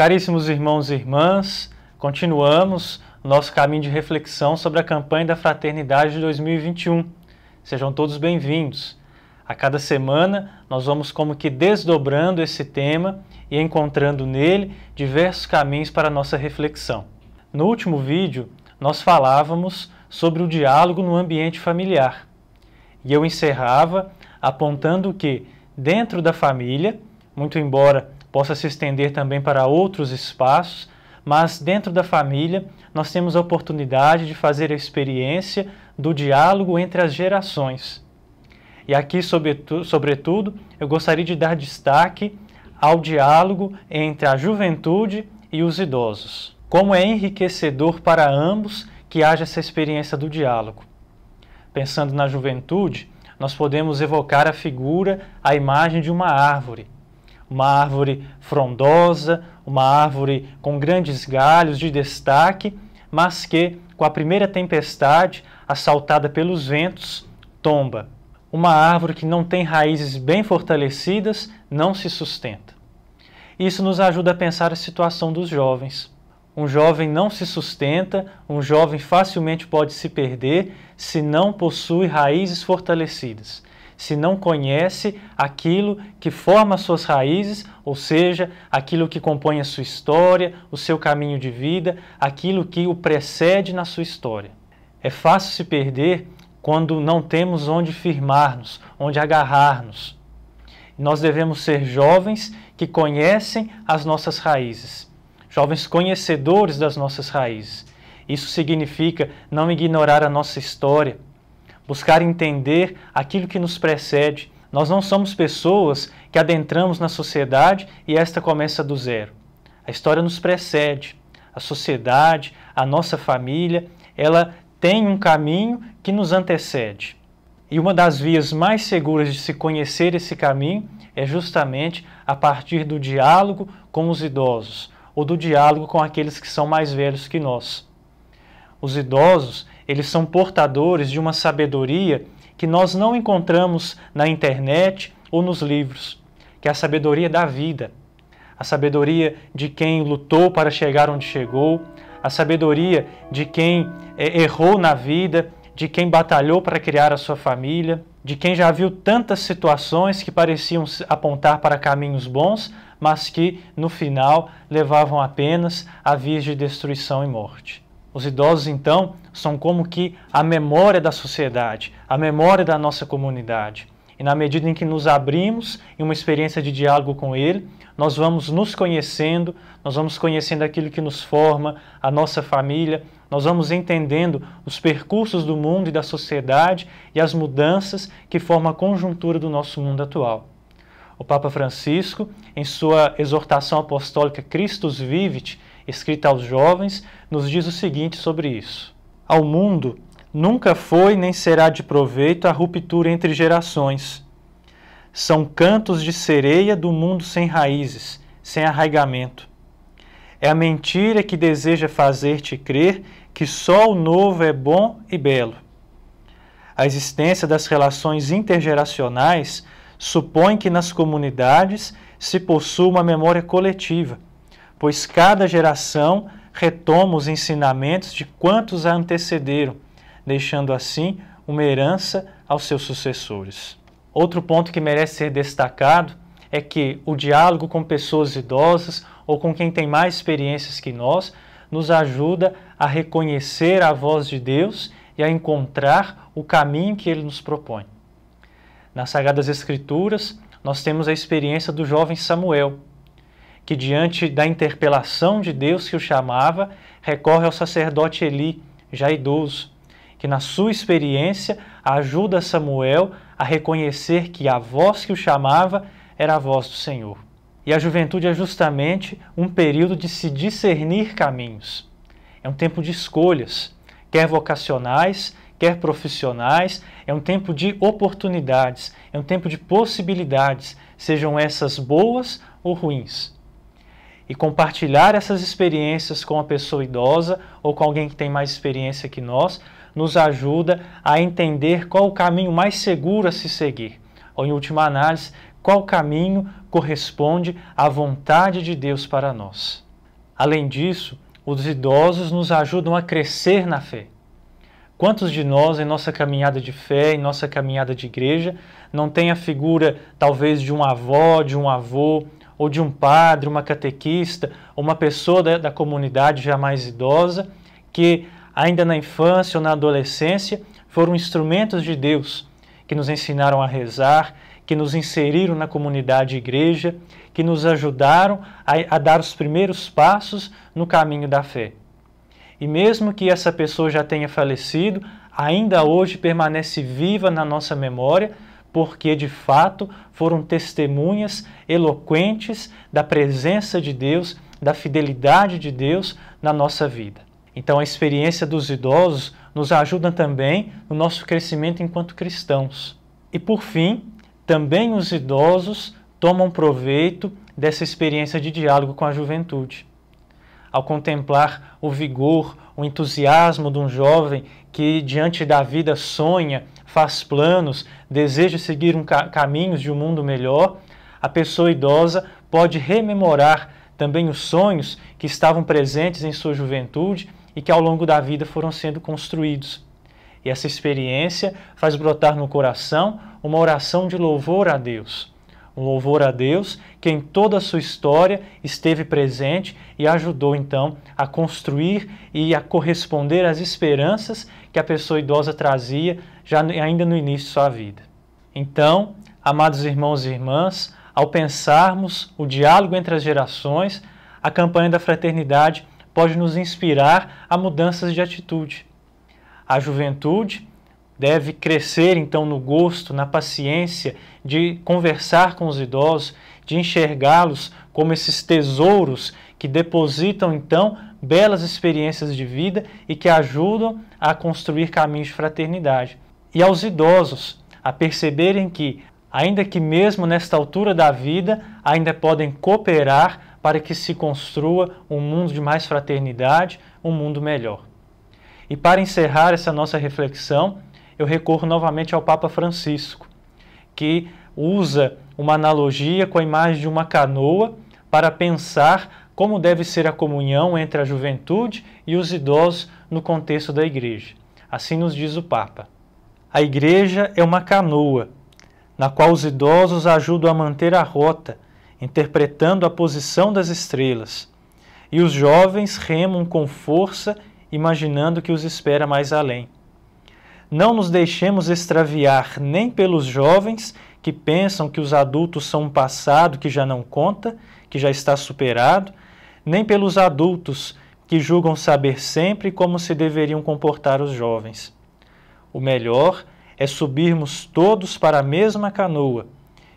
Caríssimos irmãos e irmãs, continuamos nosso caminho de reflexão sobre a campanha da Fraternidade de 2021. Sejam todos bem-vindos. A cada semana nós vamos como que desdobrando esse tema e encontrando nele diversos caminhos para a nossa reflexão. No último vídeo, nós falávamos sobre o diálogo no ambiente familiar. E eu encerrava apontando que, dentro da família, muito embora possa se estender também para outros espaços, mas dentro da família nós temos a oportunidade de fazer a experiência do diálogo entre as gerações. E aqui, sobretudo, eu gostaria de dar destaque ao diálogo entre a juventude e os idosos. Como é enriquecedor para ambos que haja essa experiência do diálogo. Pensando na juventude, nós podemos evocar a figura, a imagem de uma árvore frondosa, uma árvore com grandes galhos de destaque, mas que, com a primeira tempestade, assaltada pelos ventos, tomba. Uma árvore que não tem raízes bem fortalecidas, não se sustenta. Isso nos ajuda a pensar a situação dos jovens. Um jovem não se sustenta, um jovem facilmente pode se perder se não possui raízes fortalecidas, se não conhece aquilo que forma suas raízes, ou seja, aquilo que compõe a sua história, o seu caminho de vida, aquilo que o precede na sua história. É fácil se perder quando não temos onde firmar-nos, onde agarrar-nos. Nós devemos ser jovens que conhecem as nossas raízes, jovens conhecedores das nossas raízes. Isso significa não ignorar a nossa história, buscar entender aquilo que nos precede. Nós não somos pessoas que adentramos na sociedade e esta começa do zero. A história nos precede. A sociedade, a nossa família, ela tem um caminho que nos antecede. E uma das vias mais seguras de se conhecer esse caminho é justamente a partir do diálogo com os idosos, ou do diálogo com aqueles que são mais velhos que nós. Os idosos, eles são portadores de uma sabedoria que nós não encontramos na internet ou nos livros, que é a sabedoria da vida, a sabedoria de quem lutou para chegar onde chegou, a sabedoria de quem errou na vida, de quem batalhou para criar a sua família, de quem já viu tantas situações que pareciam apontar para caminhos bons, mas que, no final, levavam apenas a vias de destruição e morte. Os idosos, então, são como que a memória da sociedade, a memória da nossa comunidade. E na medida em que nos abrimos em uma experiência de diálogo com ele, nós vamos nos conhecendo, nós vamos conhecendo aquilo que nos forma, a nossa família, nós vamos entendendo os percursos do mundo e da sociedade e as mudanças que formam a conjuntura do nosso mundo atual. O Papa Francisco, em sua exortação apostólica Christus Vivit, escrita aos jovens, nos diz o seguinte sobre isso: ao mundo nunca foi nem será de proveito a ruptura entre gerações. São cantos de sereia do mundo sem raízes, sem arraigamento. É a mentira que deseja fazer-te crer que só o novo é bom e belo. A existência das relações intergeracionais supõe que nas comunidades se possua uma memória coletiva, pois cada geração retoma os ensinamentos de quantos a antecederam, deixando assim uma herança aos seus sucessores. Outro ponto que merece ser destacado é que o diálogo com pessoas idosas ou com quem tem mais experiências que nós nos ajuda a reconhecer a voz de Deus e a encontrar o caminho que Ele nos propõe. Nas Sagradas Escrituras, nós temos a experiência do jovem Samuel, que diante da interpelação de Deus que o chamava, recorre ao sacerdote Eli, já idoso, que na sua experiência ajuda Samuel a reconhecer que a voz que o chamava era a voz do Senhor. E a juventude é justamente um período de se discernir caminhos. É um tempo de escolhas, quer vocacionais, quer profissionais, é um tempo de oportunidades, é um tempo de possibilidades, sejam essas boas ou ruins. E compartilhar essas experiências com a pessoa idosa ou com alguém que tem mais experiência que nós, nos ajuda a entender qual o caminho mais seguro a se seguir. Ou, em última análise, qual caminho corresponde à vontade de Deus para nós. Além disso, os idosos nos ajudam a crescer na fé. Quantos de nós, em nossa caminhada de fé, em nossa caminhada de igreja, não tem a figura, talvez, de uma avó, de um avô, ou de um padre, uma catequista, ou uma pessoa da comunidade já mais idosa, que ainda na infância ou na adolescência foram instrumentos de Deus, que nos ensinaram a rezar, que nos inseriram na comunidade igreja, que nos ajudaram a dar os primeiros passos no caminho da fé. E mesmo que essa pessoa já tenha falecido, ainda hoje permanece viva na nossa memória, porque de fato foram testemunhas eloquentes da presença de Deus, da fidelidade de Deus na nossa vida. Então a experiência dos idosos nos ajuda também no nosso crescimento enquanto cristãos. E por fim, também os idosos tomam proveito dessa experiência de diálogo com a juventude. Ao contemplar o vigor, o entusiasmo de um jovem que diante da vida sonha, faz planos, deseja seguir caminhos de um mundo melhor, a pessoa idosa pode rememorar também os sonhos que estavam presentes em sua juventude e que ao longo da vida foram sendo construídos. E essa experiência faz brotar no coração uma oração de louvor a Deus. Um louvor a Deus que em toda a sua história esteve presente e ajudou então a construir e a corresponder às esperanças que a pessoa idosa trazia ainda no início de sua vida. Então, amados irmãos e irmãs, ao pensarmos o diálogo entre as gerações, a campanha da fraternidade pode nos inspirar a mudanças de atitude. A juventude deve crescer então no gosto, na paciência de conversar com os idosos, de enxergá-los como esses tesouros que depositam então belas experiências de vida e que ajudam a construir caminhos de fraternidade. E aos idosos a perceberem que, ainda que mesmo nesta altura da vida, ainda podem cooperar para que se construa um mundo de mais fraternidade, um mundo melhor. E para encerrar essa nossa reflexão, eu recorro novamente ao Papa Francisco, que usa uma analogia com a imagem de uma canoa para pensar como deve ser a comunhão entre a juventude e os idosos no contexto da igreja. Assim nos diz o Papa. A igreja é uma canoa, na qual os idosos ajudam a manter a rota, interpretando a posição das estrelas, e os jovens remam com força, imaginando que os espera mais além. Não nos deixemos extraviar nem pelos jovens que pensam que os adultos são um passado que já não conta, que já está superado, nem pelos adultos que julgam saber sempre como se deveriam comportar os jovens. O melhor é subirmos todos para a mesma canoa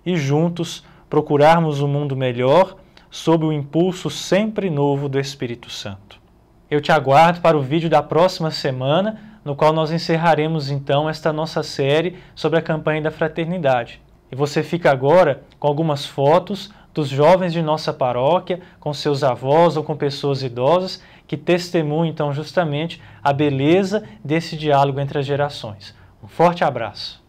e juntos procurarmos um mundo melhor sob o impulso sempre novo do Espírito Santo. Eu te aguardo para o vídeo da próxima semana, no qual nós encerraremos então esta nossa série sobre a campanha da fraternidade. E você fica agora com algumas fotos dos jovens de nossa paróquia, com seus avós ou com pessoas idosas, que testemunham então justamente a beleza desse diálogo entre as gerações. Um forte abraço.